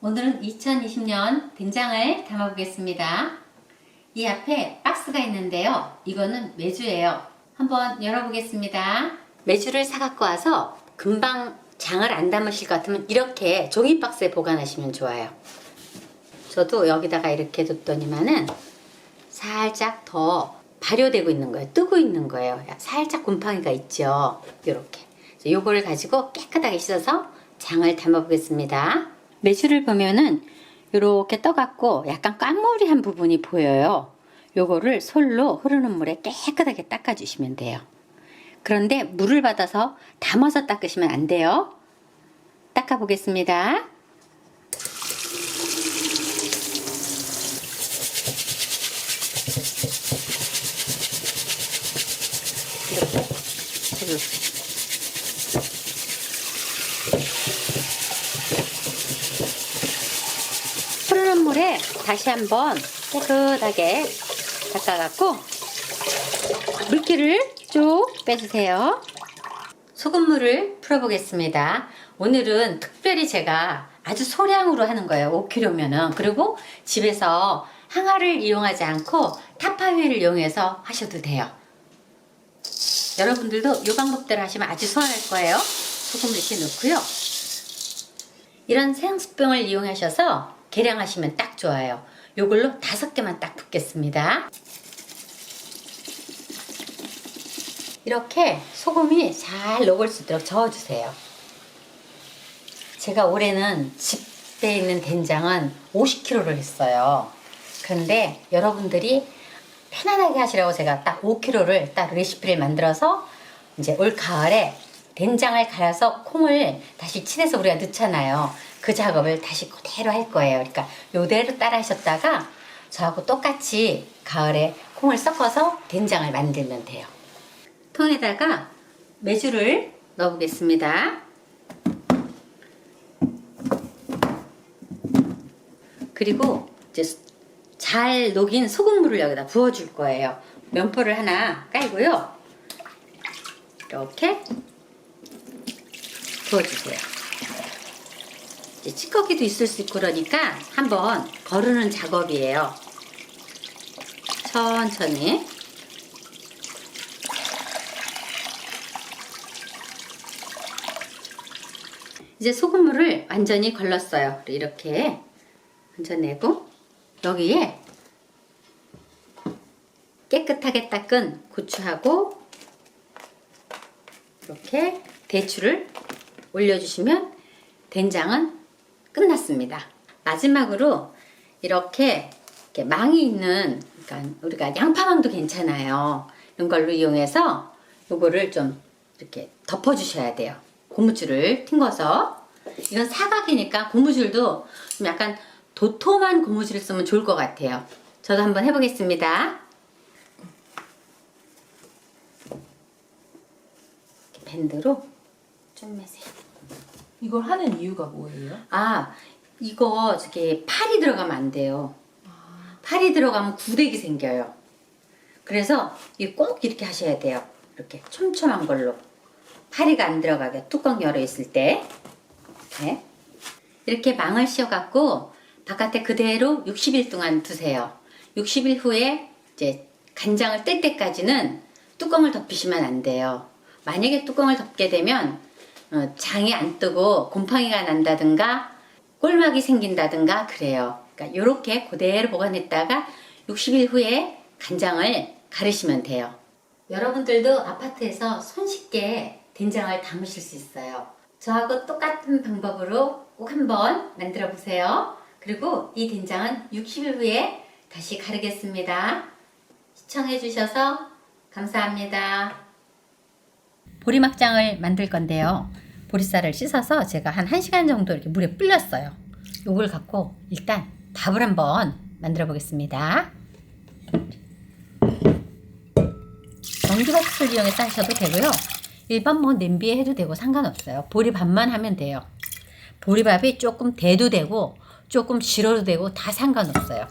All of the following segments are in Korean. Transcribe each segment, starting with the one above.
오늘은 2020년 된장을 담아 보겠습니다. 이 앞에 박스가 있는데요. 이거는 메주예요. 한번 열어보겠습니다. 메주를 사갖고 와서 금방 장을 안 담으실 것 같으면 이렇게 종이 박스에 보관하시면 좋아요. 저도 여기다가 이렇게 뒀더니만은 살짝 더 발효되고 있는 거예요. 뜨고 있는 거예요. 살짝 곰팡이가 있죠. 이렇게. 요거를 가지고 깨끗하게 씻어서 장을 담아 보겠습니다. 메주를 보면은 이렇게 떠갖고 약간 꽉무리한 부분이 보여요. 요거를 솔로 흐르는 물에 깨끗하게 닦아주시면 돼요. 그런데 물을 받아서 담아서 닦으시면 안 돼요. 닦아 보겠습니다. 이렇게 흐르는 물에 다시 한번 깨끗하게 닦아갖고 물기를 쭉 빼주세요. 소금물을 풀어보겠습니다. 오늘은 특별히 제가 아주 소량으로 하는 거예요. 5kg면은. 그리고 집에서 항아를 이용하지 않고 타파위를 이용해서 하셔도 돼요. 여러분들도 이 방법대로 하시면 아주 수월할 거예요. 소금을 이렇게 넣고요. 이런 생수병을 이용하셔서 계량하시면 딱 좋아요. 요걸로 5개만 딱 붓겠습니다. 이렇게 소금이 잘 녹을 수 있도록 저어주세요. 제가 올해는 집에 있는 된장은 50kg를 했어요. 그런데 여러분들이 편안하게 하시라고 제가 딱 5kg를 딱 레시피를 만들어서 이제 올 가을에 된장을 갈아서 콩을 다시 친해서 우리가 넣잖아요. 그 작업을 다시 그대로 할 거예요. 그러니까 요대로 따라 하셨다가 저하고 똑같이 가을에 콩을 섞어서 된장을 만들면 돼요. 통에다가 메주를 넣어 보겠습니다. 그리고 이제 잘 녹인 소금물을 여기다 부어줄 거예요. 면포를 하나 깔고요. 이렇게 부어주세요. 이제 찌꺼기도 있을 수 있고 그러니까 한번 거르는 작업이에요. 천천히. 이제 소금물을 완전히 걸렀어요. 이렇게 얹어내고 여기에 깨끗하게 닦은 고추하고 이렇게 대추를 올려주시면 된장은 끝났습니다. 마지막으로 이렇게 망이 있는, 그러니까 우리가 양파망도 괜찮아요. 이런 걸로 이용해서 요거를 좀 이렇게 덮어주셔야 돼요. 고무줄을 튕겨서. 이건 사각이니까 고무줄도 좀 약간 도톰한 고무줄을 쓰면 좋을 것 같아요. 저도 한번 해보겠습니다. 이렇게 밴드로 좀 매세요. 이걸 하는 이유가 뭐예요? 이거 저기 팔이 들어가면 안 돼요. 팔이 들어가면 구데기 생겨요. 그래서 꼭 이렇게 하셔야 돼요. 이렇게 촘촘한 걸로. 파리가 안 들어가게 뚜껑 열어 있을 때 이렇게 망을 씌워갖고 바깥에 그대로 60일 동안 두세요. 60일 후에 이제 간장을 뜰 때까지는 뚜껑을 덮으시면 안 돼요. 만약에 뚜껑을 덮게 되면 장이 안 뜨고 곰팡이가 난다든가 꼴막이 생긴다든가 그래요. 그러니까 이렇게 그대로 보관했다가 60일 후에 간장을 가르시면 돼요. 여러분들도 아파트에서 손쉽게 된장을 담으실 수 있어요. 저하고 똑같은 방법으로 꼭 한번 만들어 보세요. 그리고 이 된장은 60일 후에 다시 가르겠습니다. 시청해 주셔서 감사합니다. 보리막장을 만들 건데요. 보리쌀을 씻어서 제가 한 1시간 정도 이렇게 물에 불렸어요. 요걸 갖고 일단 밥을 한번 만들어 보겠습니다. 전기밥솥을 이용해서 하셔도 되고요. 일반 냄비에 해도 되고 상관없어요. 보리밥만 하면 돼요. 보리밥이 조금 대도 되고 조금 질어도 되고 다 상관없어요.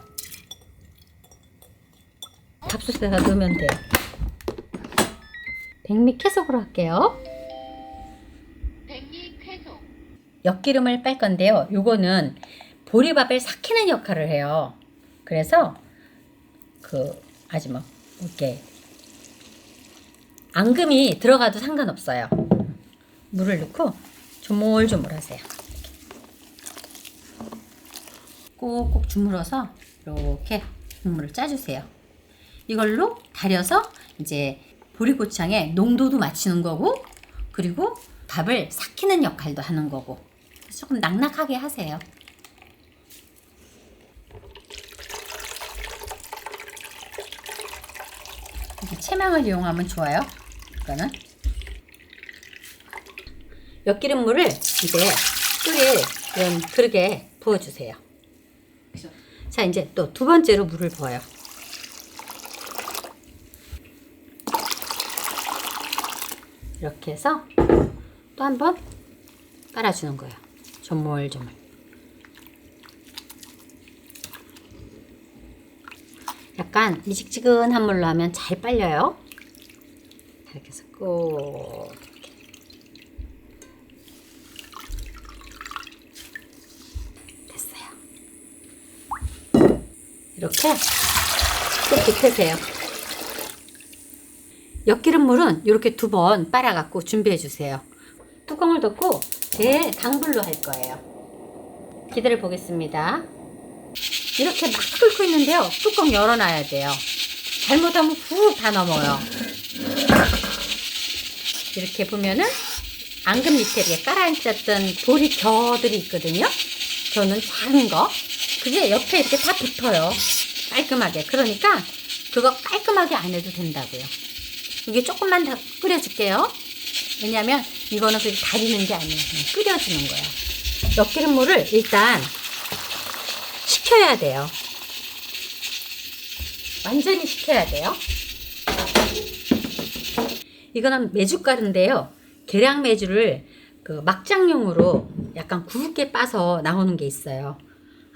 밥솥에다 넣으면 돼요. 백미 쾌속으로 할게요. 백미 쾌속. 엿기름을 빨 건데요. 요거는 보리밥을 삭히는 역할을 해요. 그래서 아주 뭐 이렇게 앙금이 들어가도 상관없어요. 물을 넣고 조물조물 하세요. 꼭꼭 주물러서 이렇게 국물을 짜주세요. 이걸로 달여서 이제 보리고창의 농도도 맞추는 거고, 그리고 밥을 삭히는 역할도 하는 거고, 조금 낭낙하게 하세요. 이렇게 채망을 이용하면 좋아요. 이거는 엿기름물을 이제 끓일 이런 그릇에 부어주세요. 자, 이제 또 두 번째로 물을 부어요. 이렇게 해서 또 한 번 빨아주는 거예요. 조물조물. 약간 미직지근한 물로 하면 잘 빨려요. 이렇게 해서 꼭 됐어요. 이렇게 꼭 굽히세요. 엿기름물은 이렇게 두 번 빨아갖고 준비해 주세요. 뚜껑을 덮고 대강불로 할 거예요. 기다려 보겠습니다. 이렇게 막 끓고 있는데요. 뚜껑 열어놔야 돼요. 잘못하면 훅 다 넘어요. 이렇게 보면은 앙금 밑에 이렇게 깔아앉았던 보리 겨들이 있거든요. 저는 작은 거. 그게 옆에 이렇게 다 붙어요. 깔끔하게. 그러니까 그거 깔끔하게 안 해도 된다고요. 이게 조금만 더 끓여줄게요. 왜냐면 이거는 그렇게 다리는 게 아니에요. 그냥 끓여주는 거야. 엿기름물을 일단 식혀야 돼요. 완전히 식혀야 돼요. 이거는 메주가루인데요. 계량 메주를 막장용으로 약간 굵게 빠서 나오는 게 있어요.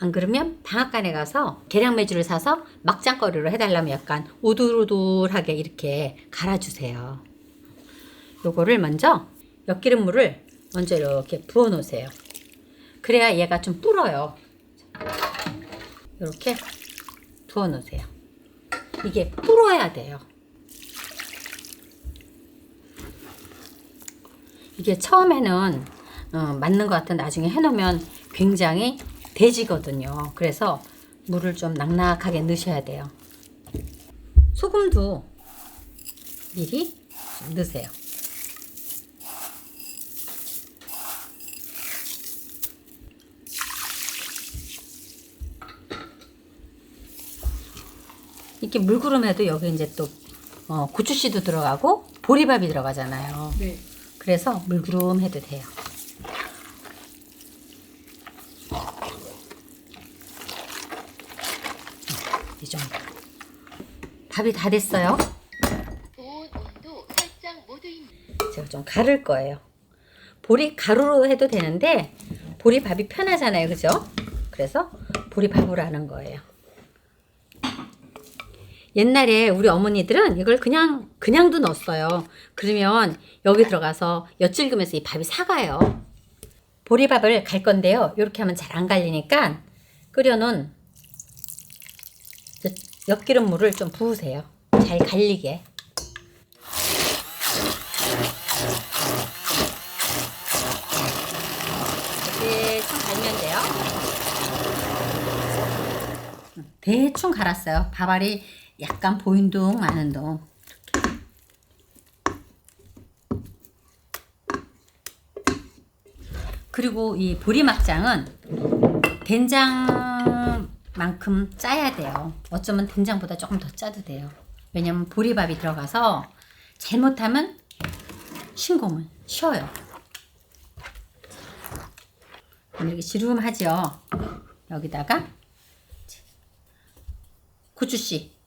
안 그러면 방앗간에 가서 계량 메주를 사서 막장거리로 해달라면 약간 오돌오돌하게 이렇게 갈아주세요. 요거를 먼저 엿기름물을 먼저 이렇게 부어 놓으세요. 그래야 얘가 좀 불어요. 이렇게 부어 놓으세요. 이게 불어야 돼요. 이게 처음에는 맞는 것 같은 나중에 해놓으면 굉장히 돼지거든요. 그래서 물을 좀 낭낙하게 넣으셔야 돼요. 소금도 미리 좀 넣으세요. 이렇게 물구름해도 여기 이제 또 고추씨도 들어가고 보리밥이 들어가잖아요. 네. 그래서 물구름 해도 돼요. 이 정도. 밥이 다 됐어요. 온도 설정 모드입니다. 제가 좀 가를 거예요. 보리 가루로 해도 되는데 보리밥이 편하잖아요. 그죠? 그래서 보리밥으로 하는 거예요. 옛날에 우리 어머니들은 이걸 그냥도 넣었어요. 그러면 여기 들어가서 엿질금해서 이 밥이 사가요. 보리밥을 갈 건데요. 이렇게 하면 잘 안 갈리니까 끓여놓은 엿기름물을 좀 부으세요. 잘 갈리게. 대충 갈면 돼요. 대충 갈았어요. 밥알이 약간 보인 둥 마는 둥. 그리고 이 보리막장은 된장만큼 짜야 돼요. 어쩌면 된장보다 조금 더 짜도 돼요. 왜냐면 보리밥이 들어가서 잘못하면 신공을 쉬어요. 이렇게 지름하죠. 여기다가 고추씨.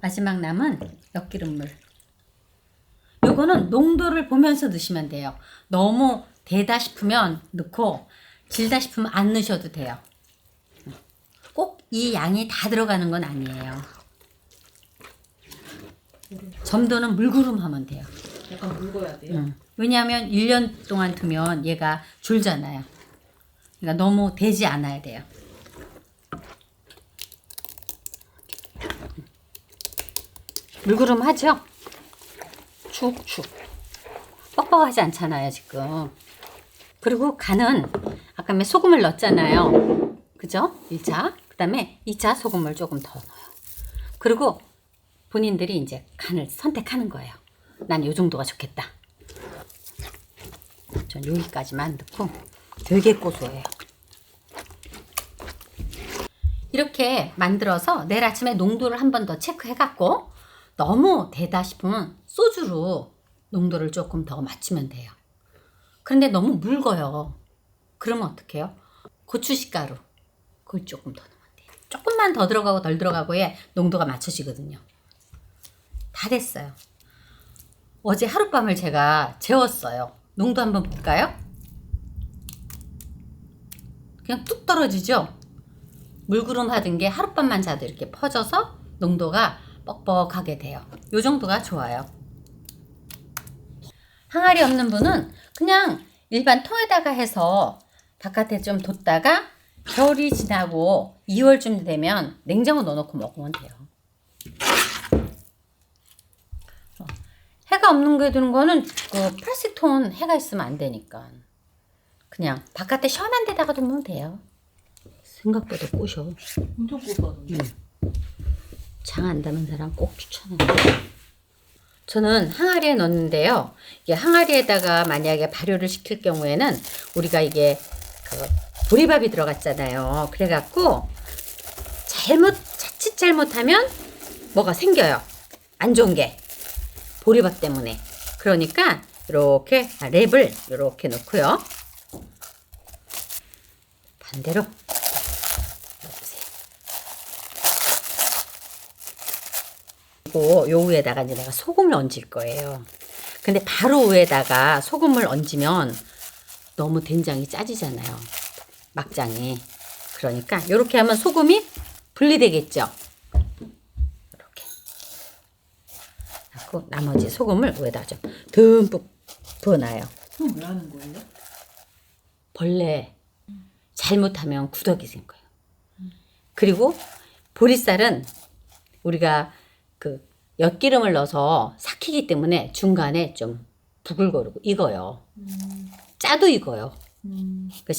마지막 남은 엿기름물. 요거는 농도를 보면서 넣으시면 돼요. 너무 되다 싶으면 넣고 질다 싶으면 안 넣으셔도 돼요. 꼭 이 양이 다 들어가는 건 아니에요. 점도는 물구름 하면 돼요. 약간 묽어야 돼요. 왜냐하면 1년 동안 두면 얘가 줄잖아요. 그러니까 너무 되지 않아야 돼요. 물구름 하죠? 축축. 뻑뻑하지 않잖아요, 지금. 그리고 간은 아까 소금을 넣었잖아요. 그죠? 1차. 그 다음에 2차 소금을 조금 더 넣어요. 그리고 본인들이 이제 간을 선택하는 거예요. 난 요 정도가 좋겠다. 전 여기까지만 넣고 되게 고소해요. 이렇게 만들어서 내일 아침에 농도를 한 번 더 체크해갖고 너무 되다 싶으면 소주로 농도를 조금 더 맞추면 돼요. 그런데 너무 묽어요. 그러면 어떡해요? 고추식가루 그걸 조금 더 넣으면 돼요. 조금만 더 들어가고 덜 들어가고에 농도가 맞춰지거든요. 다 됐어요. 어제 하룻밤을 제가 재웠어요. 농도 한번 볼까요? 그냥 뚝 떨어지죠? 물구름 하던 게 하룻밤만 자도 이렇게 퍼져서 농도가 뻑뻑하게 돼요. 요 정도가 좋아요. 항아리 없는 분은 그냥 일반 통에다가 해서 바깥에 좀 뒀다가 겨울이 지나고 2월쯤 되면 냉장고 넣어놓고 먹으면 돼요. 해가 없는 게 드는 거는 그 플라스틱 통 해가 있으면 안 되니까 그냥 바깥에 시원한 데다가 두면 돼요. 생각보다 꼬셔. 엄청 고소하던데. 장 안 담은 사람 꼭 추천해요. 저는 항아리에 넣는데요. 이게 항아리에다가 만약에 발효를 시킬 경우에는 우리가 이게 그 보리밥이 들어갔잖아요. 그래갖고 자칫 잘못하면 뭐가 생겨요. 안 좋은 게 보리밥 때문에. 그러니까 이렇게 랩을 이렇게 넣고요. 반대로. 그리고 요 위에다가 이제 내가 소금을 얹을 거예요. 근데 바로 위에다가 소금을 얹으면 너무 된장이 짜지잖아요. 막장이. 그러니까 이렇게 하면 소금이 분리되겠죠. 이렇게. 하고 나머지 소금을 위에다 좀 듬뿍 부어놔요. 그럼 왜 하는 거예요? 벌레 잘못하면 구더기 생겨요. 그리고 보리쌀은 우리가 그 엿기름을 넣어서 삭히기 때문에 중간에 좀 부글거리고 익어요. 짜도 익어요.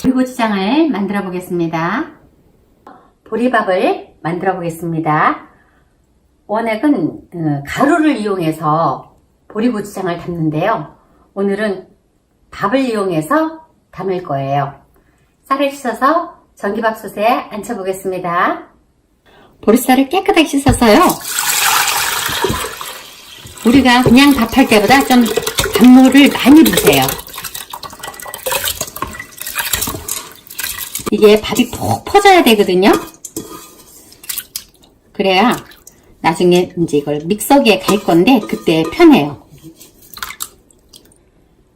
보리고추장을 만들어 보겠습니다. 보리밥을 만들어 보겠습니다. 원액은 가루를 이용해서 보리고추장을 담는데요. 오늘은 밥을 이용해서 담을 거예요. 쌀을 씻어서 전기밥솥에 앉혀 보겠습니다. 보리쌀을 깨끗하게 씻어서요. 우리가 그냥 밥할 때보다 좀 밥물을 많이 부세요. 이게 밥이 푹 퍼져야 되거든요. 그래야 나중에 이제 이걸 믹서기에 갈 건데 그때 편해요.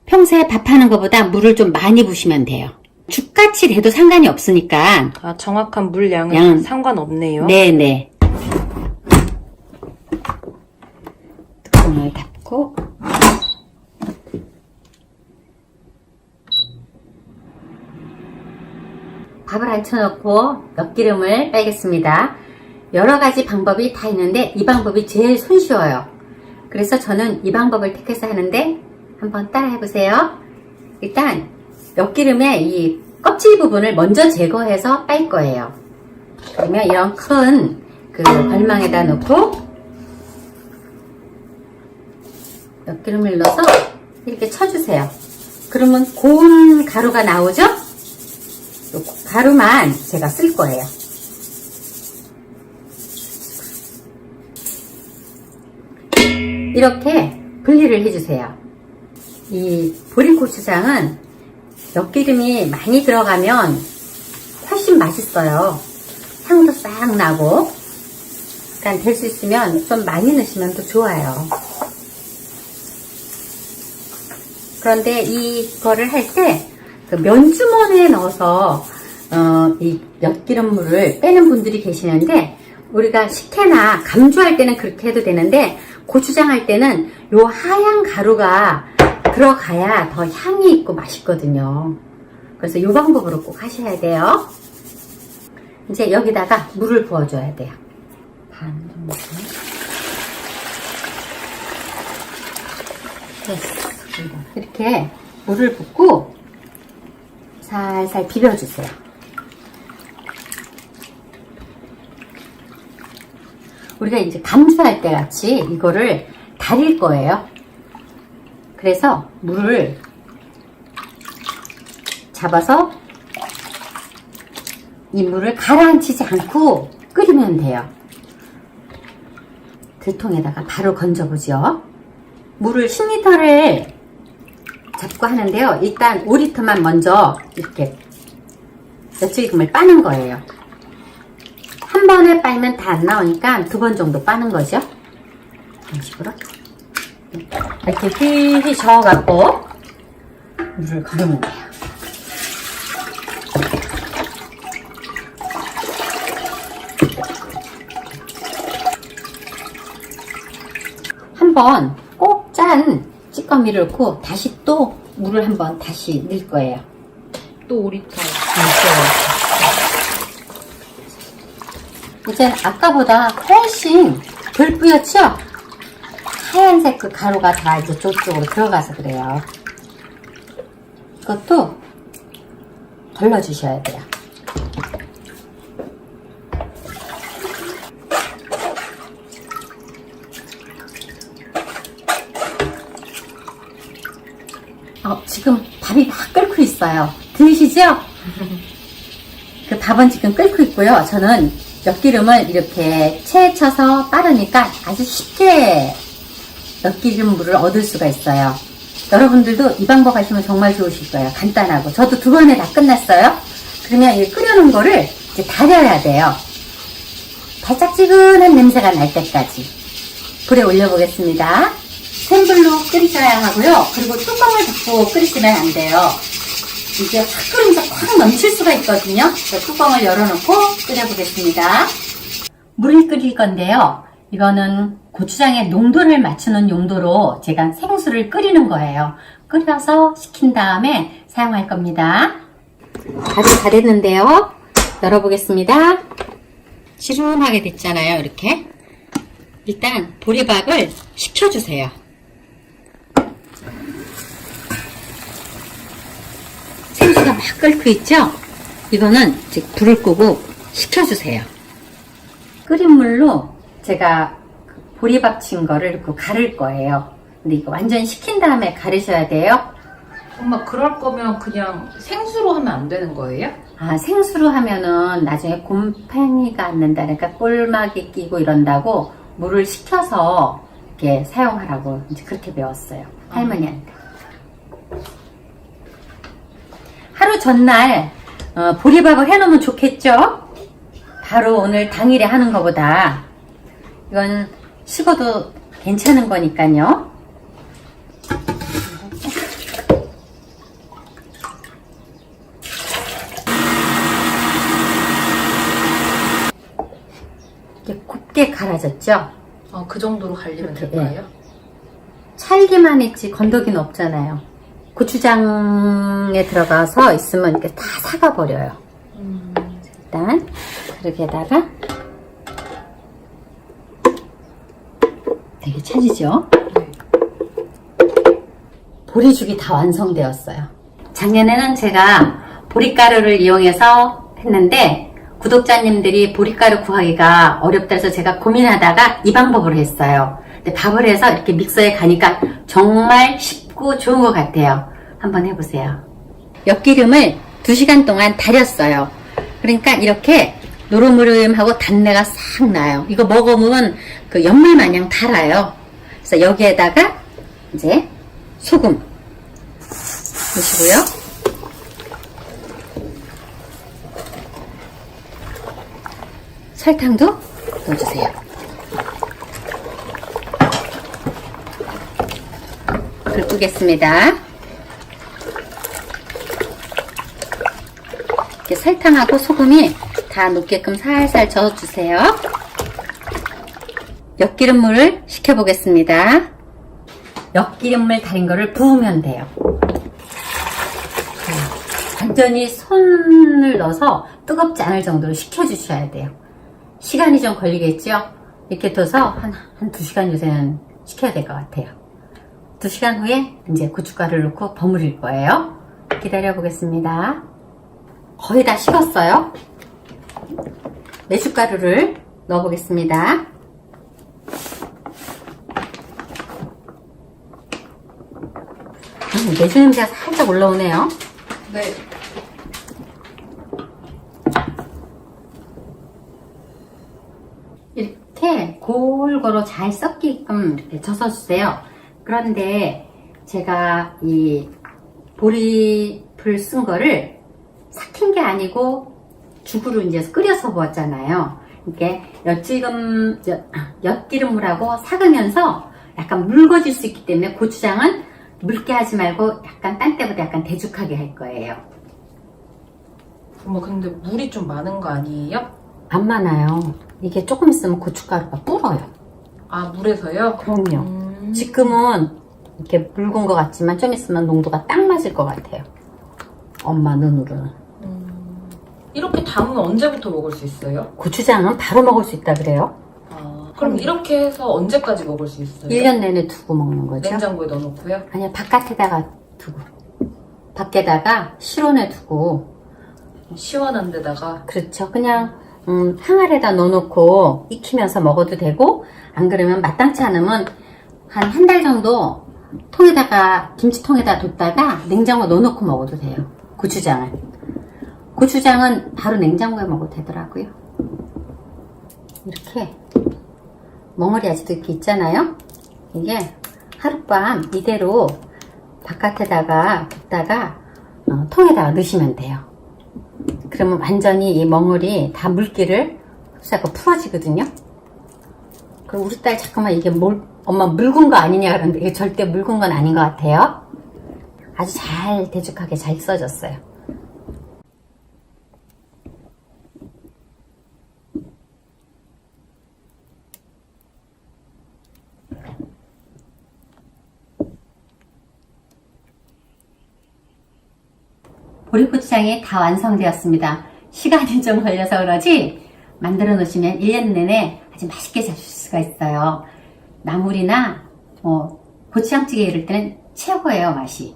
평소에 밥하는 것보다 물을 좀 많이 부시면 돼요. 죽같이 돼도 상관이 없으니까. 아, 정확한 물량은 상관없네요. 네네. 뚜껑을 닫고 밥을 앉혀놓고 엿기름을 빼겠습니다. 여러 가지 방법이 다 있는데 이 방법이 제일 손쉬워요. 그래서 저는 이 방법을 택해서 하는데 한번 따라 해보세요. 일단 엿기름의 이 껍질 부분을 먼저 제거해서 빨 거예요. 그러면 이런 큰 그 벌망에다 넣고 엿기름을 넣어서 이렇게 쳐주세요. 그러면 고운 가루가 나오죠? 가루만 제가 쓸 거예요. 이렇게 분리를 해주세요. 이 보리고추장은 엿기름이 많이 들어가면 훨씬 맛있어요. 향도 싹 나고. 그러니까 될 수 있으면 좀 많이 넣으시면 더 좋아요. 그런데 이거를 할 때 그 면주머니에 넣어서 이 엿기름물을 빼는 분들이 계시는데, 우리가 식혜나 감주할 때는 그렇게 해도 되는데, 고추장 할 때는 요 하얀 가루가 들어가야 더 향이 있고 맛있거든요. 그래서 요 방법으로 꼭 하셔야 돼요. 이제 여기다가 물을 부어줘야 돼요. 반 정도. 됐어. 이렇게 물을 붓고 살살 비벼주세요. 우리가 이제 감주할 때 같이 이거를 달일 거예요. 그래서 물을 잡아서 이 물을 가라앉히지 않고 끓이면 돼요. 들통에다가 바로 건져보죠. 물을 10리터를 잡고 하는데요. 일단 5리터만 먼저 이렇게 엿기름을 빠는 거예요. 한 번에 빨면 다 안 나오니까 2번 정도 빠는 거죠. 이런 식으로 이렇게 휘휘 저어갖고 물을 걸으면 돼요. 한번 꼭 짠 찌꺼미를 넣고 다시 또 물을 한번 다시 넣을 거예요. 또 5리터. 이제 아까보다 훨씬 덜 뿌옇죠? 하얀색 그 가루가 다 이제 저쪽으로 들어가서 그래요. 이것도 걸러주셔야 돼요. 지금 밥이 막 끓고 있어요. 들리시죠? 그 밥은 지금 끓고 있고요. 저는 엿기름을 이렇게 체에 쳐서 따르니까 아주 쉽게 엿기름 물을 얻을 수가 있어요. 여러분들도 이 방법 하시면 정말 좋으실 거예요. 간단하고. 저도 2번에 다 끝났어요. 그러면 이 끓여놓은 거를 이제 달여야 돼요. 달짝지근한 냄새가 날 때까지 불에 올려보겠습니다. 센 불로 끓이셔야 하고요. 그리고 뚜껑을 닫고 끓이시면 안 돼요. 이게 확 끓으면서 확 넘칠 수가 있거든요. 뚜껑을 열어놓고 끓여보겠습니다. 물을 끓일 건데요. 이거는 고추장의 농도를 맞추는 용도로 제가 생수를 끓이는 거예요. 끓여서 식힌 다음에 사용할 겁니다. 아주 잘했는데요. 열어보겠습니다. 지름하게 됐잖아요. 이렇게. 일단 보리밥을 식혀주세요. 생수가 막 끓고 있죠? 이거는 이제 불을 끄고 식혀주세요. 끓인 물로 제가 보리밥 친 거를 이렇게 가를 거예요. 근데 이거 완전 식힌 다음에 가르셔야 돼요. 엄마 그럴 거면 그냥 생수로 하면 안 되는 거예요? 생수로 하면은 나중에 곰팡이가 안 난다. 그러니까 꼴막이 끼고 이런다고 물을 식혀서 이렇게 사용하라고 이제 그렇게 배웠어요. 할머니한테. 하루 전날 보리밥을 해놓으면 좋겠죠? 바로 오늘 당일에 하는 것보다. 이건 식어도 괜찮은 거니까요. 이렇게 곱게 갈아졌죠? 그 정도로 갈리면 그렇게, 될까요? 찰기만 했지 건더기는 없잖아요. 고추장에 들어가서 있으면 이렇게 다 사가버려요. 일단 그릇에다가 되게 찰지죠? 보리죽이 다 완성되었어요. 작년에는 제가 보리가루를 이용해서 했는데 구독자님들이 보리가루 구하기가 어렵다 해서 제가 고민하다가 이 방법으로 했어요. 근데 밥을 해서 이렇게 믹서에 가니까 정말 쉽고 좋은 것 같아요. 한번 해보세요. 엿기름을 2시간 동안 달였어요. 그러니까 이렇게 노릇노릇하고 단내가 싹 나요. 이거 먹으면 그 연물 마냥 달아요. 그래서 여기에다가 이제 소금 넣으시고요. 설탕도 넣어주세요. 불 끄겠습니다. 이렇게 설탕하고 소금이 다 녹게끔 살살 저어주세요. 엿기름물을 식혀보겠습니다. 엿기름물 달인 거를 부으면 돼요. 완전히 손을 넣어서 뜨겁지 않을 정도로 식혀주셔야 돼요. 시간이 좀 걸리겠죠? 이렇게 둬서 한 2시간 요새는 식혀야 될 것 같아요. 2시간 후에 이제 고춧가루를 넣고 버무릴 거예요. 기다려 보겠습니다. 거의 다 식었어요. 메주가루를 넣어 보겠습니다. 메주 냄새가 살짝 올라오네요. 네. 이렇게 골고루 잘 섞이게끔 이렇게 젖어주세요. 그런데 제가 이 보리풀 쓴 거를 삭힌 게 아니고 죽으로 이제 끓여서 부었잖아요. 이렇게 엿기름물하고 삭으면서 약간 묽어질 수 있기 때문에 고추장은 묽게 하지 말고 약간 딴 때보다 약간 대죽하게 할 거예요. 어머, 근데 물이 좀 많은 거 아니에요? 안 많아요. 이게 조금 있으면 고춧가루가 불어요. 아, 물에서요? 그럼요. 지금은 이렇게 묽은 것 같지만 좀 있으면 농도가 딱 맞을 것 같아요. 엄마 눈으로는. 이렇게 담으면 언제부터 먹을 수 있어요? 고추장은 바로 먹을 수 있다 그래요. 아, 그럼 이렇게 해서 언제까지 먹을 수 있어요? 1년 내내 두고 먹는 거죠. 냉장고에 넣어놓고요? 아니요, 바깥에다가 두고. 밖에다가 실온에 두고. 시원한 데다가. 그렇죠. 그냥 항아리에다 넣어놓고 익히면서 먹어도 되고, 안 그러면 마땅치 않으면 한 달 정도 김치통에다 뒀다가 냉장고에 넣어놓고 먹어도 돼요. 고추장은 바로 냉장고에 먹어도 되더라고요. 이렇게 멍어리 아직도 이렇게 있잖아요. 이게 하룻밤 이대로 바깥에다가 뒀다가 통에다가 넣으시면 돼요. 그러면 완전히 이 멍어리 다 물기를 흡수하고 풀어지거든요. 그럼 우리 딸 잠깐만 이게 엄마 묽은 거 아니냐 그러는데 이게 절대 묽은 건 아닌 것 같아요. 아주 잘 대죽하게 잘 써졌어요. 보리고추장이 다 완성되었습니다. 시간이 좀 걸려서 그러지 만들어 놓으시면 1년 내내 아주 맛있게 잡수실 수가 있어요. 나물이나 고추장찌개 이럴 때는 최고예요, 맛이.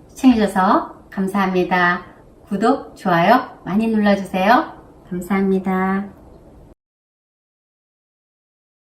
시청해주셔서 감사합니다. 구독, 좋아요 많이 눌러주세요. 감사합니다.